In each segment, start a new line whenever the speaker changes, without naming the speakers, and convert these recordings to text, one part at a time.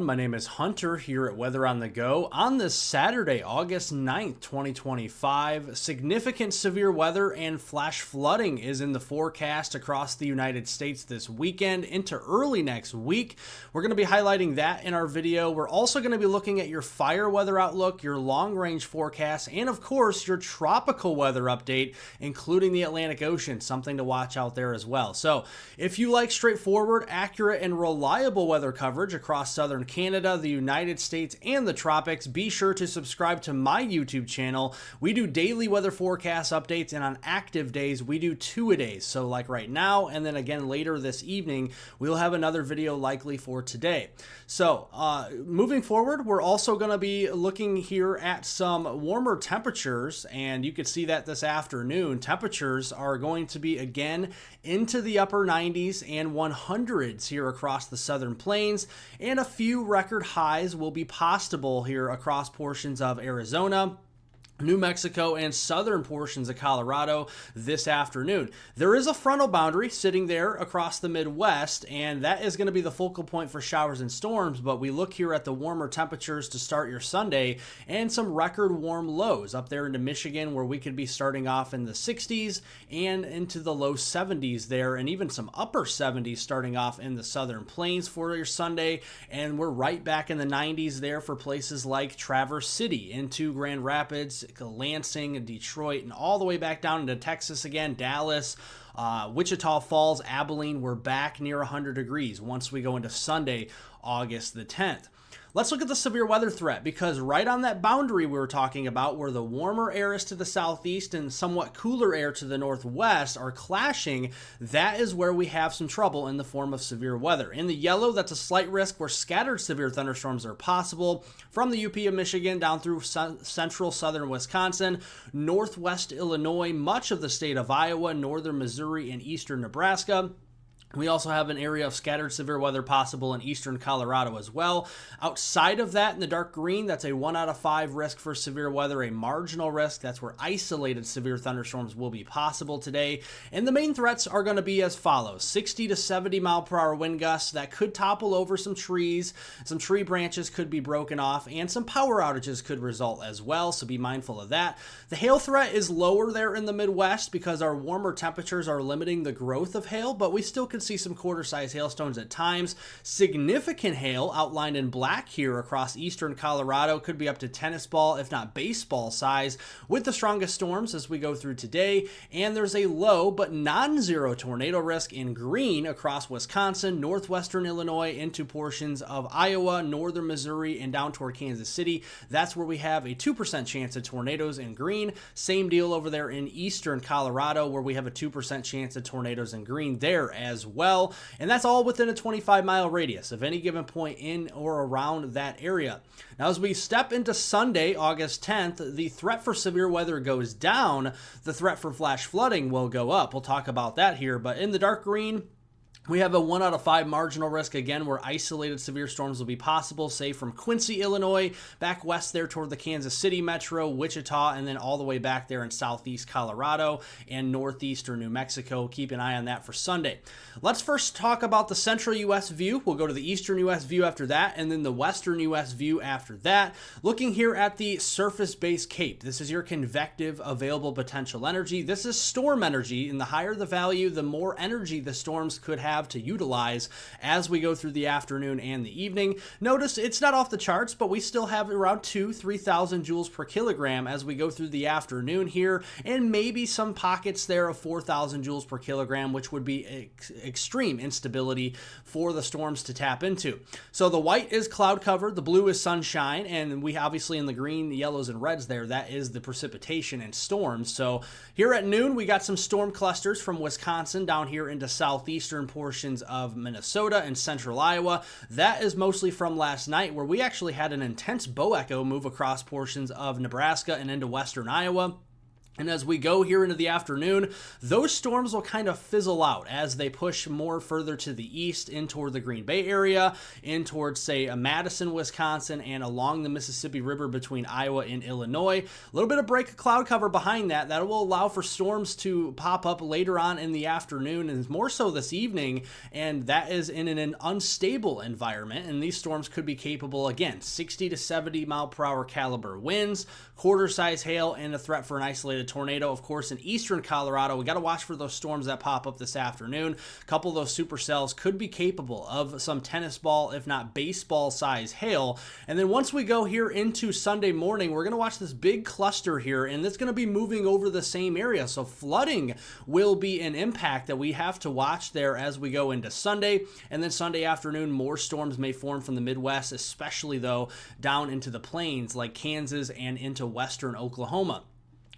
My name is Hunter here at Weather on the Go. On this Saturday, August 9th, 2025, significant severe weather and flash flooding is in the forecast across the United States this weekend into early next week. We're going to be highlighting that in our video. We're also going to be looking at your fire weather outlook, your long-range forecast, and of course, your tropical weather update, including the Atlantic Ocean, something to watch out there as well. So if you like straightforward, accurate, and reliable weather coverage across southern Canada, the United States, and the tropics, be sure to subscribe to my YouTube channel. We do daily weather forecast updates, and on active days, we do 2 a day. So like right now, and then again later this evening, we'll have another video likely for today. So moving forward, we're also going to be looking here at some warmer temperatures, and you can see that this afternoon. Temperatures are going to be again into the upper 90s and 100s here across the southern plains, and a few record highs will be possible here across portions of Arizona, New Mexico, and southern portions of Colorado this afternoon. There is a frontal boundary sitting there across the Midwest, and that is going to be the focal point for showers and storms, but we look here at the warmer temperatures to start your Sunday and some record warm lows up there into Michigan, where we could be starting off in the 60s and into the low 70s there, and even some upper 70s starting off in the southern plains for your Sunday, and we're right back in the 90s there for places like Traverse City into Grand Rapids, Lansing, Detroit, and all the way back down into Texas again, Dallas, Wichita Falls, Abilene. We're back near 100 degrees once we go into Sunday, August the 10th. Let's look at the severe weather threat, because right on that boundary we were talking about, where the warmer air is to the southeast and somewhat cooler air to the northwest are clashing, that is where we have some trouble in the form of severe weather. In the yellow, that's a slight risk where scattered severe thunderstorms are possible from the UP of Michigan down through central southern Wisconsin, northwest Illinois, much of the state of Iowa, northern Missouri, and eastern Nebraska. We also have an area of scattered severe weather possible in eastern Colorado as well. Outside of that, in the dark green, that's a 1 out of 5 risk for severe weather, a marginal risk. That's where isolated severe thunderstorms will be possible today. And the main threats are going to be as follows: 60 to 70 mile per hour wind gusts that could topple over some trees, some tree branches could be broken off, and some power outages could result as well, so be mindful of that. The hail threat is lower there in the Midwest because our warmer temperatures are limiting the growth of hail, but we still could see some quarter-size hailstones at times. Significant hail outlined in black here across eastern Colorado could be up to tennis ball, if not baseball size, with the strongest storms as we go through today. And there's a low but non-zero tornado risk in green across Wisconsin, northwestern Illinois, into portions of Iowa, northern Missouri, and down toward Kansas City. That's where we have a 2% chance of tornadoes in green. Same deal over there in eastern Colorado, where we have a 2% chance of tornadoes in green there as well. And that's all within a 25-mile radius of any given point in or around that area. Now, as we step into Sunday, August 10th, the threat for severe weather goes down. The threat for flash flooding will go up. We'll talk about that here. But in the dark green, we have a 1 out of 5 marginal risk, again, where isolated severe storms will be possible, say from Quincy, Illinois, back west there toward the Kansas City metro, Wichita, and then all the way back there in southeast Colorado and northeastern New Mexico. Keep an eye on that for Sunday. Let's first talk about the central U.S. view. We'll go to the eastern U.S. view after that, and then the western U.S. view after that. Looking here at the surface-based CAPE. This is your convective available potential energy. This is storm energy, and the higher the value, the more energy the storms could have to utilize as we go through the afternoon and the evening. Notice it's not off the charts, but we still have around 3,000 joules per kilogram as we go through the afternoon here, and maybe some pockets there of 4,000 joules per kilogram, which would be extreme instability for the storms to tap into. So the white is cloud cover, the blue is sunshine, and we obviously in the green, the yellows, and reds there, that is the precipitation and storms. So here at noon, we got some storm clusters from Wisconsin down here into southeastern portions of Minnesota and central Iowa. That is mostly from last night, where we actually had an intense bow echo move across portions of Nebraska and into western Iowa. And as we go here into the afternoon, those storms will kind of fizzle out as they push more further to the east in toward the Green Bay area, in towards, say, Madison, Wisconsin, and along the Mississippi River between Iowa and Illinois. A little bit of break of cloud cover behind that. That will allow for storms to pop up later on in the afternoon and more so this evening, and that is in an unstable environment. And these storms could be capable, again, 60 to 70 mile per hour caliber winds, quarter-size hail, and a threat for an isolated tornado. Of course, in eastern Colorado, we got to watch for those storms that pop up this afternoon. A couple of those supercells could be capable of some tennis ball, if not baseball size hail. And then once we go here into Sunday morning, we're going to watch this big cluster here, and it's going to be moving over the same area. So flooding will be an impact that we have to watch there as we go into Sunday. And then Sunday afternoon, more storms may form from the Midwest, especially though down into the plains like Kansas and into western Oklahoma.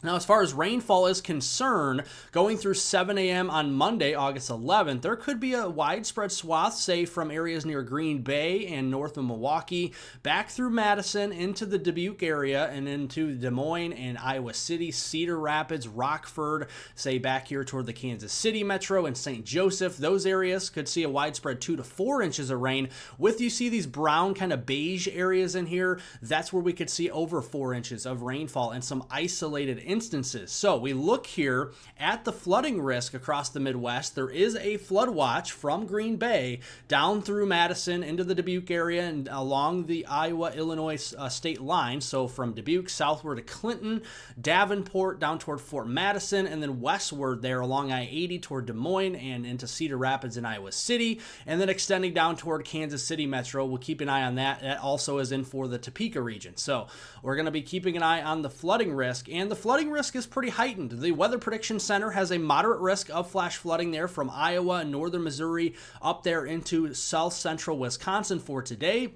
Now, as far as rainfall is concerned, going through 7 a.m. on Monday, August 11th, there could be a widespread swath, say, from areas near Green Bay and north of Milwaukee, back through Madison into the Dubuque area and into Des Moines and Iowa City, Cedar Rapids, Rockford, say, back here toward the Kansas City metro and St. Joseph. Those areas could see a widespread 2 to 4 inches of rain. With, you see these brown kind of beige areas in here, that's where we could see over 4 inches of rainfall and some isolated instances. So we look here at the flooding risk across the Midwest. There is a flood watch from Green Bay down through Madison into the Dubuque area and along the Iowa-Illinois state line. So from Dubuque southward to Clinton, Davenport down toward Fort Madison, and then westward there along I-80 toward Des Moines and into Cedar Rapids and Iowa City, and then extending down toward Kansas City metro. We'll keep an eye on that. That also is in for the Topeka region. So we're going to be keeping an eye on the flooding risk, and the flooding risk is pretty heightened. The Weather Prediction Center has a moderate risk of flash flooding there from Iowa and northern Missouri up there into south central Wisconsin for today.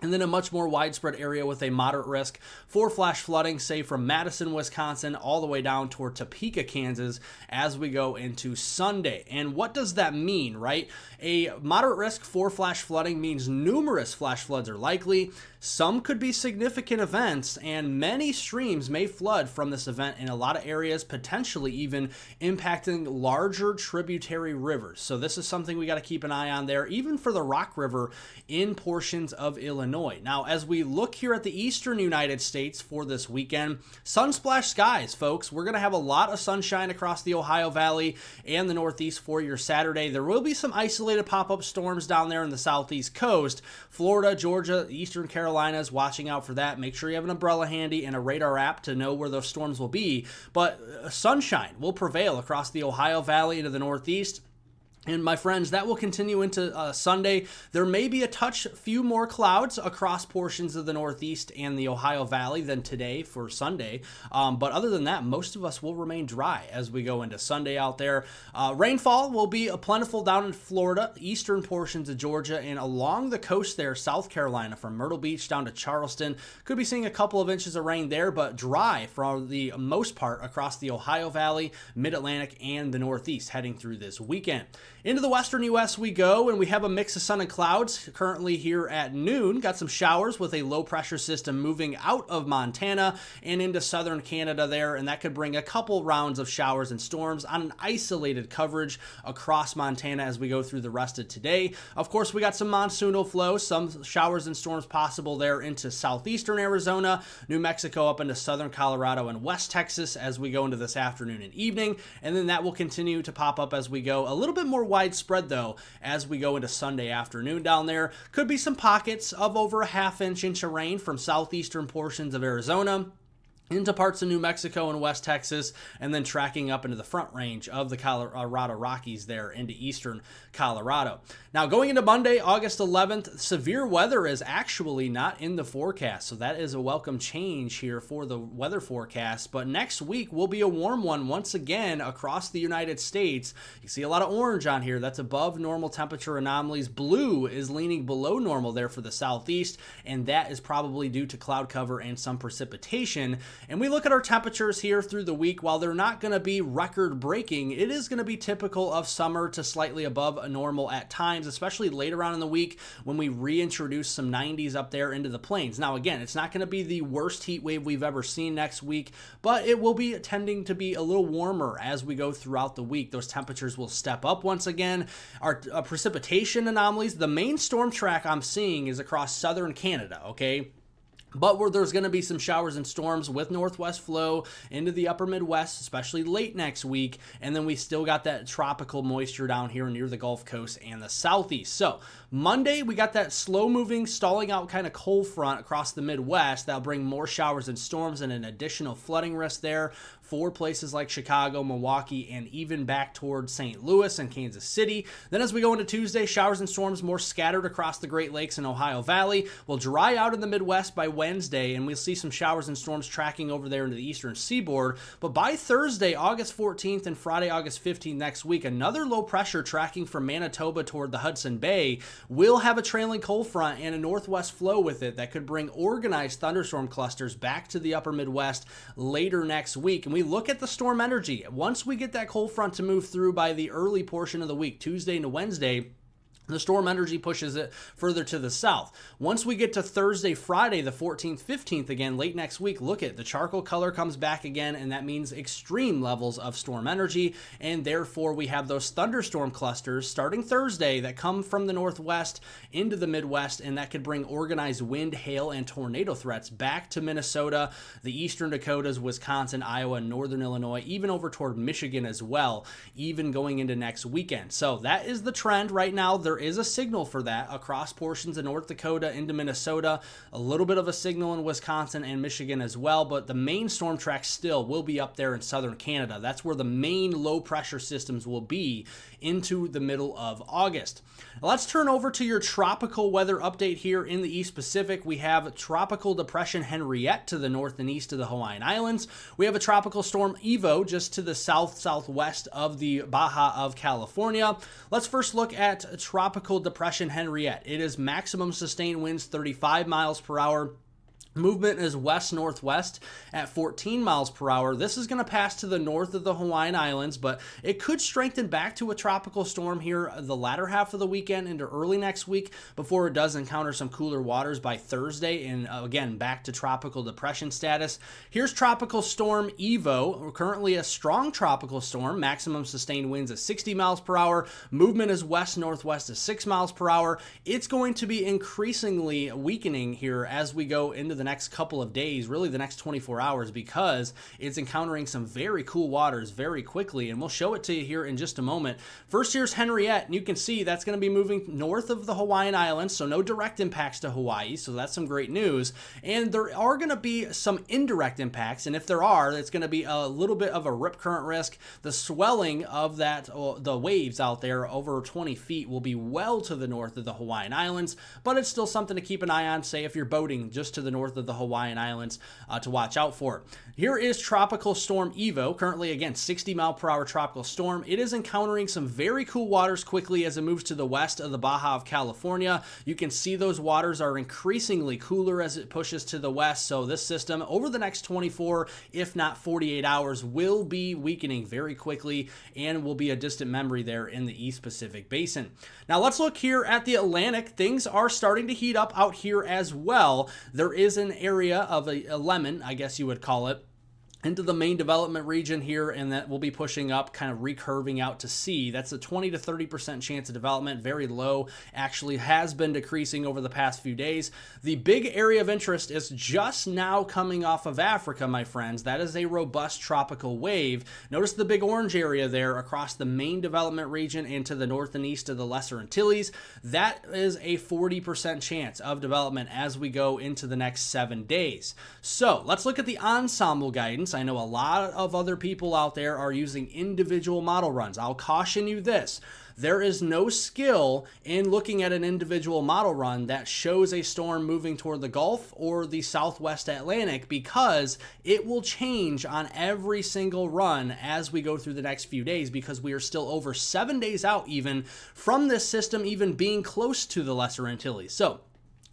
And then a much more widespread area with a moderate risk for flash flooding, say from Madison, Wisconsin, all the way down toward Topeka, Kansas, as we go into Sunday. And what does that mean, right? A moderate risk for flash flooding means numerous flash floods are likely. Some could be significant events, and many streams may flood from this event in a lot of areas, potentially even impacting larger tributary rivers. So this is something we got to keep an eye on there, even for the Rock River in portions of Illinois. Now, as we look here at the eastern United States for this weekend, sunsplash skies, folks. We're going to have a lot of sunshine across the Ohio Valley and the Northeast for your Saturday. There will be some isolated pop-up storms down there in the southeast coast. Florida, Georgia, Eastern Carolinas, watching out for that. Make sure you have an umbrella handy and a radar app to know where those storms will be. But sunshine will prevail across the Ohio Valley into the Northeast. And my friends, that will continue into Sunday. There may be a few more clouds across portions of the Northeast and the Ohio Valley than today for Sunday. But other than that, most of us will remain dry as we go into Sunday out there. Rainfall will be plentiful down in Florida, eastern portions of Georgia, and along the coast there, South Carolina, from Myrtle Beach down to Charleston. Could be seeing a couple of inches of rain there, but dry for the most part across the Ohio Valley, Mid-Atlantic, and the Northeast heading through this weekend. Into the western U.S. we go, and we have a mix of sun and clouds currently here at noon. Got some showers with a low-pressure system moving out of Montana and into southern Canada there, and that could bring a couple rounds of showers and storms on an isolated coverage across Montana as we go through the rest of today. Of course, we got some monsoonal flow, some showers and storms possible there into southeastern Arizona, New Mexico, up into southern Colorado and West Texas as we go into this afternoon and evening, and then that will continue to pop up as we go. A little bit more widespread though as we go into Sunday afternoon down there. Could be some pockets of over a half-inch of rain from southeastern portions of Arizona into parts of New Mexico and West Texas, and then tracking up into the front range of the Colorado Rockies there into eastern Colorado. Now, going into Monday, August 11th, severe weather is actually not in the forecast, so that is a welcome change here for the weather forecast. But next week will be a warm one once again across the United States. You see a lot of orange on here. That's above normal temperature anomalies. Blue is leaning below normal there for the southeast, and that is probably due to cloud cover and some precipitation. And we look at our temperatures here through the week. While they're not going to be record breaking, it is going to be typical of summer to slightly above normal at times, especially later on in the week when we reintroduce some 90s up there into the plains. Now, again, it's not going to be the worst heat wave we've ever seen next week, but it will be tending to be a little warmer as we go throughout the week. Those temperatures will step up once again. Our precipitation anomalies, the main storm track I'm seeing is across southern Canada, okay? But where there's going to be some showers and storms with northwest flow into the upper Midwest, especially late next week. And then we still got that tropical moisture down here near the Gulf Coast and the Southeast. So Monday, we got that slow moving, stalling out kind of cold front across the Midwest. That'll bring more showers and storms and an additional flooding risk there for places like Chicago, Milwaukee, and even back towards St. Louis and Kansas City. Then as we go into Tuesday, showers and storms more scattered across the Great Lakes and Ohio Valley. Will dry out in the Midwest by Wednesday, and we'll see some showers and storms tracking over there into the eastern seaboard. But by Thursday, August 14th and Friday, August 15th next week, another low pressure tracking from Manitoba toward the Hudson Bay will have a trailing cold front and a northwest flow with it that could bring organized thunderstorm clusters back to the upper Midwest later next week. And we look at the storm energy. Once we get that cold front to move through by the early portion of the week, Tuesday into Wednesday, the storm energy pushes it further to the south. Once we get to Thursday, Friday, the 14th, 15th, again, late next week, look at the charcoal color comes back again, and that means extreme levels of storm energy, and therefore we have those thunderstorm clusters starting Thursday that come from the northwest into the Midwest, and that could bring organized wind, hail, and tornado threats back to Minnesota, the eastern Dakotas, Wisconsin, Iowa, northern Illinois, even over toward Michigan as well, even going into next weekend. So that is the trend right now. There is a signal for that across portions of North Dakota into Minnesota, a little bit of a signal in Wisconsin and Michigan as well, but the main storm track still will be up there in southern Canada. That's where the main low pressure systems will be into the middle of August. Now let's turn over to your tropical weather update here in the East Pacific. We have Tropical Depression Henriette to the north and east of the Hawaiian Islands. We have a Tropical Storm Evo just to the southwest of the Baja of California. Let's first look at Tropical Depression Henriette. It is maximum sustained winds 35 miles per hour. Movement is west-northwest at 14 miles per hour. This is going to pass to the north of the Hawaiian Islands, but it could strengthen back to a tropical storm here the latter half of the weekend into early next week before it does encounter some cooler waters by Thursday and again back to tropical depression status. Here's Tropical Storm Evo. We're currently a strong tropical storm. Maximum sustained winds at 60 miles per hour. Movement is west-northwest at 6 miles per hour. It's going to be increasingly weakening here as we go into the next couple of days, really the next 24 hours, because it's encountering some very cool waters very quickly, and we'll show it to you here in just a moment. First, here's Henriette, and you can see that's going to be moving north of the Hawaiian Islands, so no direct impacts to Hawaii, so that's some great news. And there are going to be some indirect impacts, and if there are, it's going to be a little bit of a rip current risk. The swelling of that, the waves out there over 20 feet will be well to the north of the Hawaiian Islands, but it's still something to keep an eye on, say if you're boating just to the north of the Hawaiian Islands to watch out for. Here is Tropical Storm Evo, currently again 60 mile per hour tropical storm. It is encountering some very cool waters quickly as it moves to the west of the Baja of California. You can see those waters are increasingly cooler as it pushes to the west, so this system over the next 24 if not 48 hours will be weakening very quickly and will be a distant memory there in the East Pacific Basin. Now let's look here at the Atlantic. Things are starting to heat up out here as well. There is an area of a lemon, I guess you would call it, into the main development region here, and that will be pushing up, kind of recurving out to sea. That's a 20 to 30% chance of development, very low, actually has been decreasing over the past few days. The big area of interest is just now coming off of Africa, my friends. That is a robust tropical wave. Notice the big orange area there across the main development region and to the north and east of the Lesser Antilles. That is a 40% chance of development as we go into the next 7 days. So let's look at the ensemble guidance. I know a lot of other people out there are using individual model runs. I'll caution you this. There is no skill in looking at an individual model run that shows a storm moving toward the Gulf or the Southwest Atlantic, because it will change on every single run as we go through the next few days, because we are still over 7 days out even from this system even being close to the Lesser Antilles. So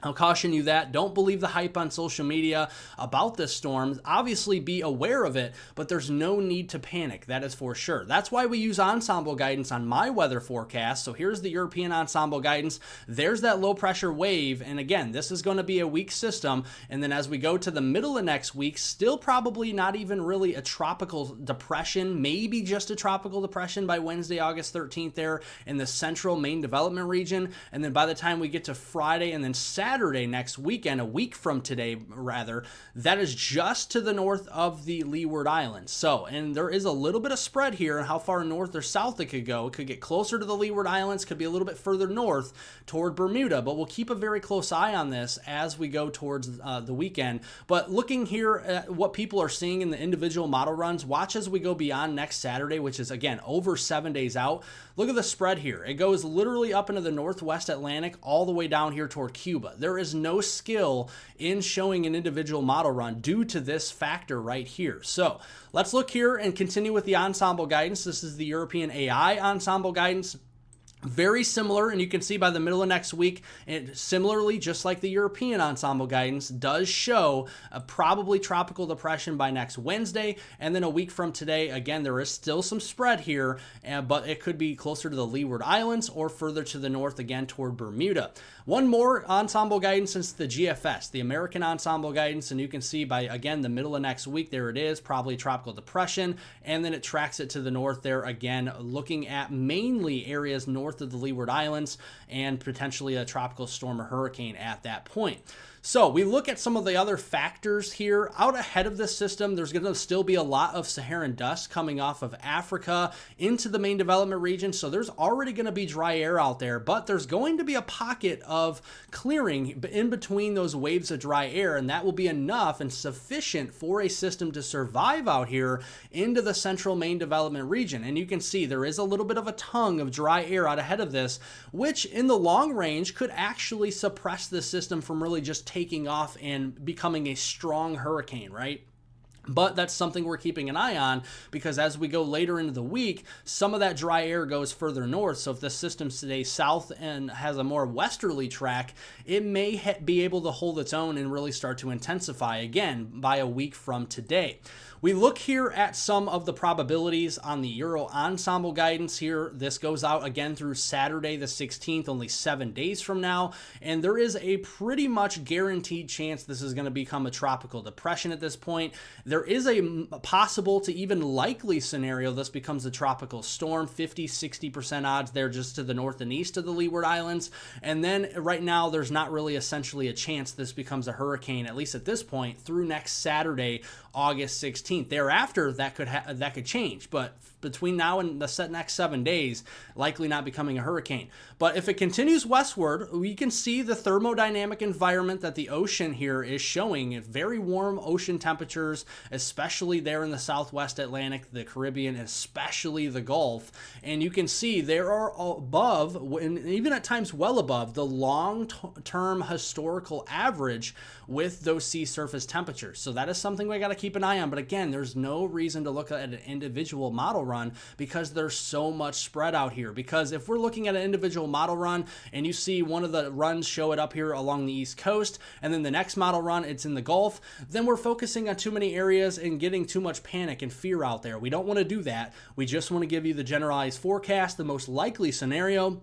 I'll caution you that don't believe the hype on social media about this storm. Obviously be aware of it, but there's no need to panic. That is for sure. That's why we use ensemble guidance on my weather forecast. So here's the European ensemble guidance. There's that low pressure wave. And again, this is going to be a weak system. And then as we go to the middle of next week, still probably not even really a tropical depression, maybe just a tropical depression by Wednesday, August 13th there in the central main development region. And then by the time we get to Friday and then Saturday next weekend, a week from today rather, that is just to the north of the Leeward Islands. So, and there is a little bit of spread here on how far north or south it could go. It could get closer to the Leeward Islands, could be a little bit further north toward Bermuda, but we'll keep a very close eye on this as we go towards the weekend. But looking here at what people are seeing in the individual model runs, watch as we go beyond next Saturday, which is again over 7 days out. Look at the spread here. It goes literally up into the northwest Atlantic all the way down here toward Cuba. There is no skill in showing an individual model run due to this factor right here. So let's look here and continue with the ensemble guidance. This is the European AI ensemble guidance. Very similar, and you can see by the middle of next week, and similarly, just like the European ensemble guidance, does show a probably tropical depression by next Wednesday, and then a week from today, again, there is still some spread here, but it could be closer to the Leeward Islands or further to the north again toward Bermuda. One more ensemble guidance is the GFS, the American ensemble guidance, and you can see by, again, the middle of next week, there it is, probably tropical depression, and then it tracks it to the north there, again, looking at mainly areas north of the Leeward Islands and potentially a tropical storm or hurricane at that point. So we look at some of the other factors here. Out ahead of this system, there's going to still be a lot of Saharan dust coming off of Africa into the main development region. So there's already going to be dry air out there, but there's going to be a pocket of clearing in between those waves of dry air, and that will be enough and sufficient for a system to survive out here into the central main development region. And you can see there is a little bit of a tongue of dry air out ahead of this, which in the long range could actually suppress the system from really just taking off and becoming a strong hurricane, right? But that's something we're keeping an eye on, because as we go later into the week, some of that dry air goes further north. So if the system stays south and has a more westerly track, it may be able to hold its own and really start to intensify again by a week from today. We look here at some of the probabilities on the Euro ensemble guidance here. This goes out again through Saturday the 16th, only 7 days from now. And there is a pretty much guaranteed chance this is going to become a tropical depression at this point. There is a possible to even likely scenario this becomes a tropical storm, 50-60% odds there just to the north and east of the Leeward Islands. And then right now there's not really essentially a chance this becomes a hurricane, at least at this point, through next Saturday, August 16th. Thereafter, that could change, but between now and the next 7 days, likely not becoming a hurricane. But if it continues westward, we can see the thermodynamic environment that the ocean here is showing. Very warm ocean temperatures, especially there in the southwest Atlantic, the Caribbean, and especially the Gulf. And you can see there are above, and even at times well above, the long-term historical average with those sea surface temperatures. So that is something we got to keep an eye on. But again, there's no reason to look at an individual model run because there's so much spread out here. Because if we're looking at an individual model run and you see one of the runs show it up here along the East Coast, and then the next model run, it's in the Gulf, then we're focusing on too many areas and getting too much panic and fear out there. We don't want to do that. We just want to give you the generalized forecast, the most likely scenario.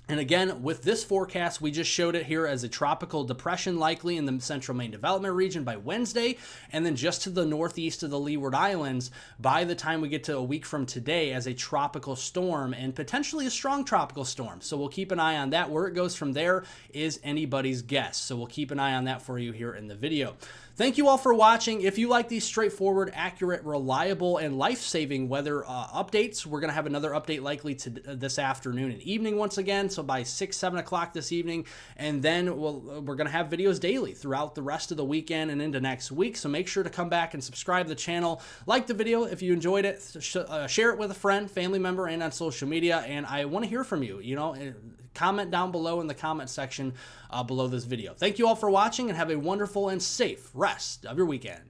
And again, with this forecast, we just showed it here as a tropical depression likely in the central main development region by Wednesday, and then just to the northeast of the Leeward Islands by the time we get to a week from today as a tropical storm and potentially a strong tropical storm. So we'll keep an eye on that. Where it goes from there is anybody's guess. So we'll keep an eye on that for you here in the video. Thank you all for watching. If you like these straightforward, accurate, reliable, and life-saving weather updates, we're going to have another update likely to this afternoon and evening once again, so by 6, 7 o'clock this evening, and then we're going to have videos daily throughout the rest of the weekend and into next week, so make sure to come back and subscribe to the channel. Like the video if you enjoyed it, share it with a friend, family member, and on social media, and I want to hear from you. Comment down below in the comment section below this video. Thank you all for watching, and have a wonderful and safe rest of your weekend.